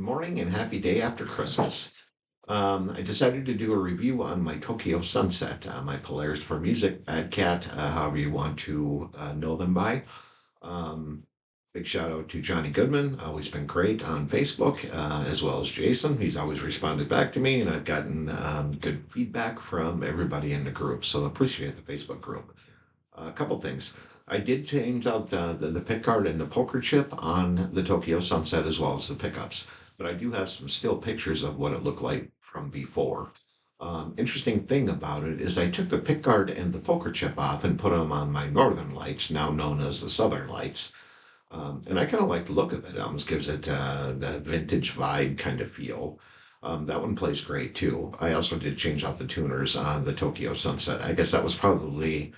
morning and happy day after Christmas. I decided to do a review on my Tokyo Sunset, my Polaris for Music, Bad Cat, however you want to know them by. Um, Big shout out to Johnny Goodman, always been great on Facebook, as well as Jason. He's always responded back to me, and I've gotten good feedback from everybody in the group, so appreciate the Facebook group. A couple things. I did change out the pick guard and the poker chip on the Tokyo Sunset as well as the pickups, but I do have some still pictures of what it looked like from before. Interesting thing about it is I took the pick guard and the poker chip off and put them on my Northern Lights, now known as the Southern Lights. And I kind of like the look of it. It almost gives it that vintage vibe kind of feel. That one plays great too. I also did change out the tuners on the Tokyo Sunset. I guess that was probably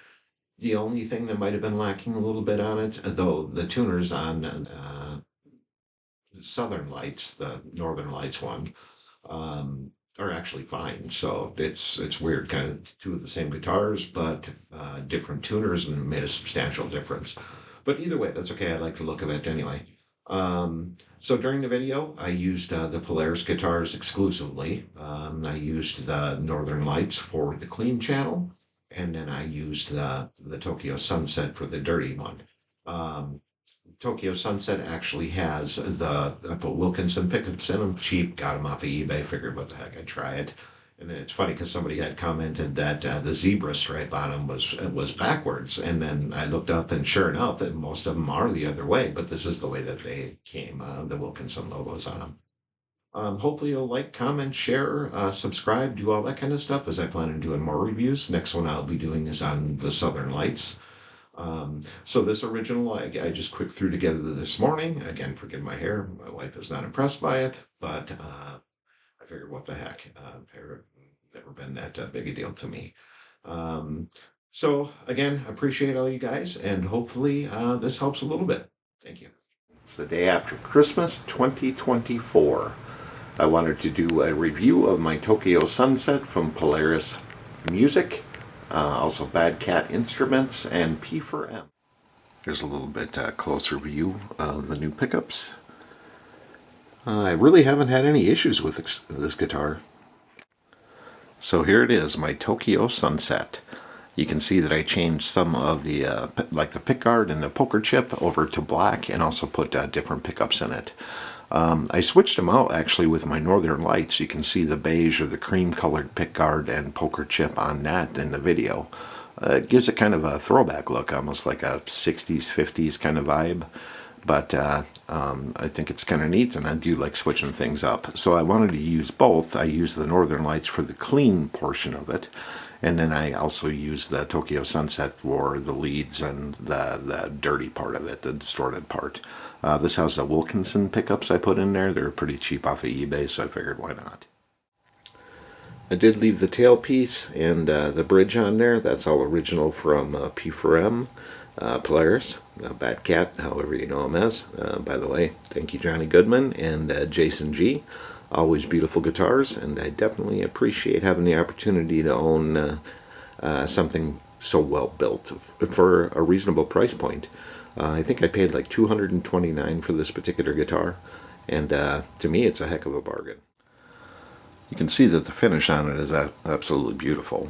the only thing that might have been lacking a little bit on it, though the tuners on Southern Lights, the Northern Lights one, are actually fine. So it's weird, kind of two of the same guitars, but different tuners, and made a substantial difference. But either way, that's okay. I like the look of it anyway. So during the video, I used the Polaris guitars exclusively. I used the Northern Lights for the clean channel, and then I used the Tokyo Sunset for the dirty one. Tokyo Sunset actually has I put Wilkinson pickups in them, cheap, got them off of eBay, figured what the heck, I'd try it. And then it's funny because somebody had commented that the zebra stripe on them was backwards, and then I looked up, and sure enough, that most of them are the other way, but this is the way that they came, the Wilkinson logos on them. Hopefully you'll like, comment, share, subscribe, do all that kind of stuff, as I plan on doing more reviews. Next one I'll be doing is on the Southern Lights. So this original, I just quick threw together this morning. Again, forgive my hair. My wife is not impressed by it, but I figured, what the heck? Never been that big a deal to me. So again, appreciate all you guys, and hopefully this helps a little bit. Thank you. It's the day after Christmas 2024. I wanted to do a review of my Tokyo Sunset from Polaris Music, also Bad Cat Instruments, and P4M. Here's a little bit closer view of the new pickups. I really haven't had any issues with this guitar. So here it is, my Tokyo Sunset. You can see that I changed some of the, like the pickguard and the poker chip over to black, and also put different pickups in it. I switched them out actually with my Northern Lights. You can see the beige or the cream colored pickguard and poker chip on that in the video. It gives it kind of a throwback look, almost like a 60s, 50s kind of vibe. But I think it's kind of neat, and I do like switching things up. So I wanted to use both. I used the Northern Lights for the clean portion of it, and then I also used the Tokyo Sunset for the leads and the dirty part of it, the distorted part. This has the Wilkinson pickups I put in there. They're pretty cheap off of eBay, so I figured, why not? I did leave the tailpiece and the bridge on there. That's all original from P4M. Polaris, Bad Cat, however you know him as. By the way, thank you, Johnny Goodman and Jason G. Always beautiful guitars, and I definitely appreciate having the opportunity to own something so well built for a reasonable price point. I think I paid like $229 for this particular guitar, and to me it's a heck of a bargain. You can see that the finish on it is absolutely beautiful.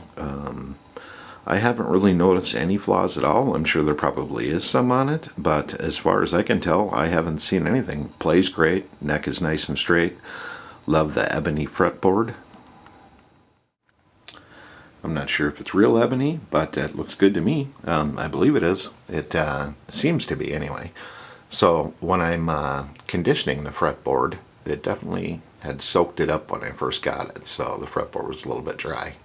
I haven't really noticed any flaws at all. I'm sure there probably is some on it, but as far as I can tell, I haven't seen anything. Plays great, neck is nice and straight. Love the ebony fretboard. I'm not sure if it's real ebony, but it looks good to me. I believe it is. It seems to be anyway. So when I'm conditioning the fretboard, it definitely had soaked it up when I first got it, so the fretboard was a little bit dry.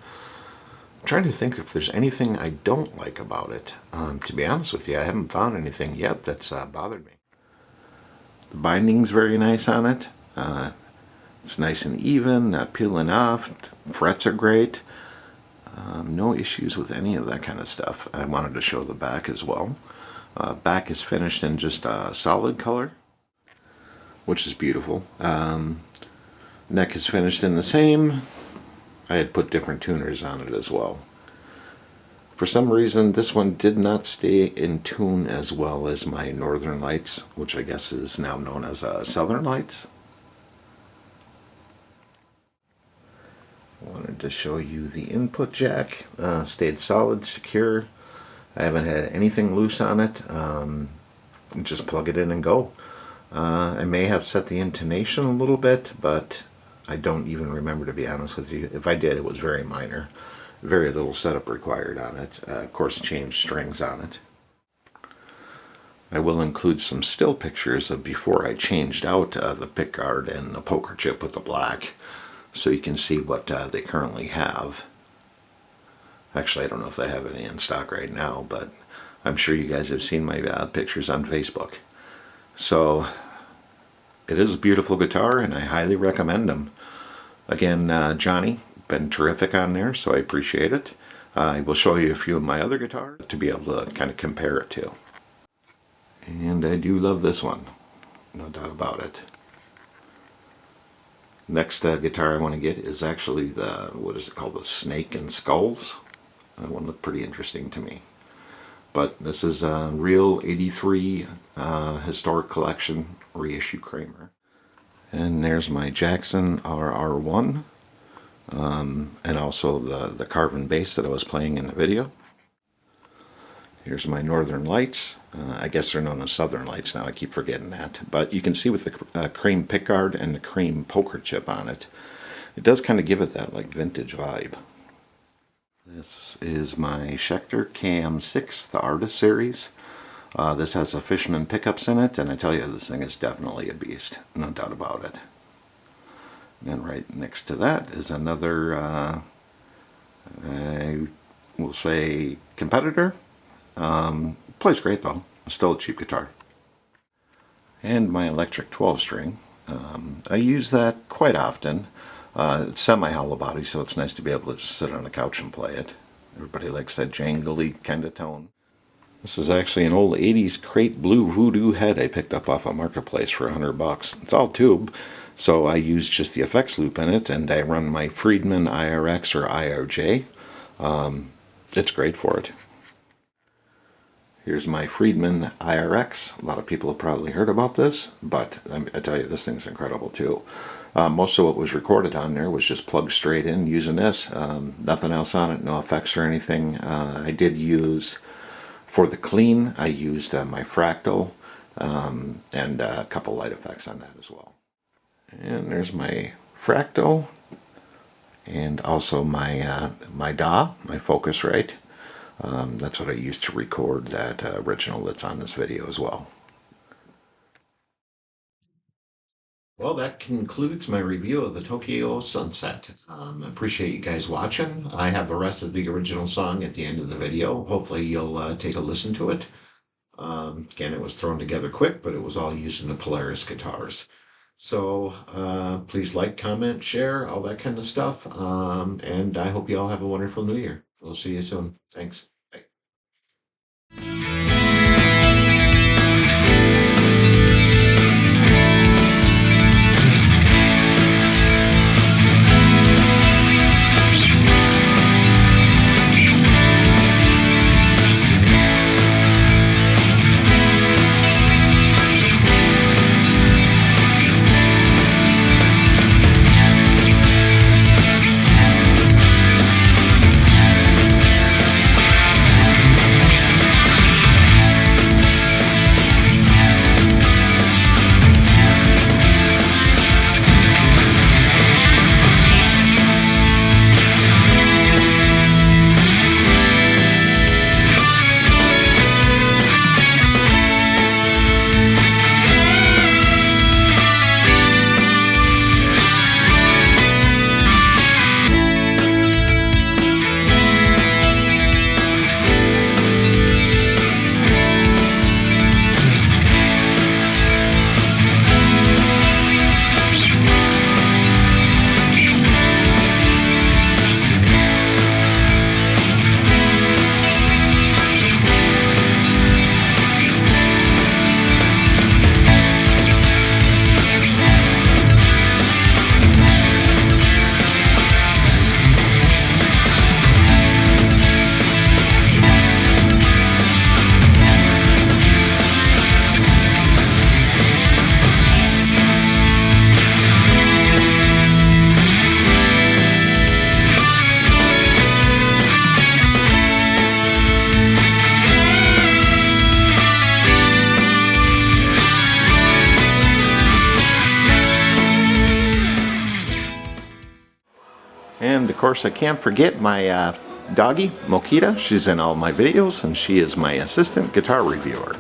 I'm trying to think if there's anything I don't like about it. To be honest with you, I haven't found anything yet that's bothered me. The binding's very nice on it. It's nice and even, not peeling off. Frets are great. No issues with any of that kind of stuff. I wanted to show the back as well. Back is finished in just a solid color, which is beautiful. Neck is finished in the same. I had put different tuners on it as well. For some reason, this one did not stay in tune as well as my Northern Lights, which I guess is now known as Southern Lights. Wanted to show you the input jack. Stayed solid, secure. I haven't had anything loose on it. Just plug it in and go. I may have set the intonation a little bit, but I don't even remember, to be honest with you. If I did, it was very minor. Very little setup required on it. Of course, changed strings on it. I will include some still pictures of before I changed out the pickguard and the poker chip with the black, so you can see what they currently have. Actually, I don't know if they have any in stock right now, but I'm sure you guys have seen my pictures on Facebook. So it is a beautiful guitar, and I highly recommend them. Again, Johnny, been terrific on there, so I appreciate it. I will show you a few of my other guitars to be able to kind of compare it to. And I do love this one, no doubt about it. Next guitar I want to get is actually the, what is it called, the Snake and Skulls. That one looked pretty interesting to me. But this is a real 83 historic collection reissue Kramer. And there's my Jackson RR1. And also the Carvin bass that I was playing in the video. Here's my Northern Lights. I guess they're known as Southern Lights now, I keep forgetting that. But you can see with the cream pickguard and the cream poker chip on it, it does kind of give it that like vintage vibe. This is my Schecter KM6, the Artist Series. This has a Fishman pickups in it, and I tell you, this thing is definitely a beast, no doubt about it. And right next to that is another, I will say, competitor. Plays great though, still a cheap guitar. And my electric 12 string. I use that quite often. It's semi-hollow body, so it's nice to be able to just sit on the couch and play it. Everybody likes that jangly kind of tone. This is actually an old 80s crate blue voodoo head I picked up off a marketplace for $100. It's all tube, so I use just the effects loop in it, and I run my Friedman IRX or IRJ. It's great for it. Here's my Friedman IRX. A lot of people have probably heard about this, but I tell you, this thing's incredible too. Most of what was recorded on there was just plugged straight in using this. Nothing else on it, no effects or anything. I did use, for the clean, I used my Fractal and a couple light effects on that as well. And there's my Fractal and also my my DAW, my FocusRite. That's what I used to record that original that's on this video as well. Well, that concludes my review of the Tokyo Sunset. Appreciate you guys watching. I have the rest of the original song at the end of the video. Hopefully you'll take a listen to it. Again, it was thrown together quick, but it was all using the Polaris guitars. So please like, comment, share, all that kind of stuff. And I hope you all have a wonderful New Year. We'll see you soon. Thanks. Bye. course, I can't forget my doggy, Mokita. She's in all my videos, and she is my assistant guitar reviewer.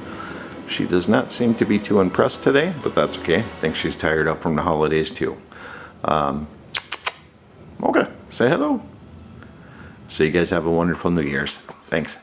She does not seem to be too impressed today, but that's okay. I think she's tired up from the holidays too. Okay, say hello. So you guys have a wonderful New Year's. Thanks.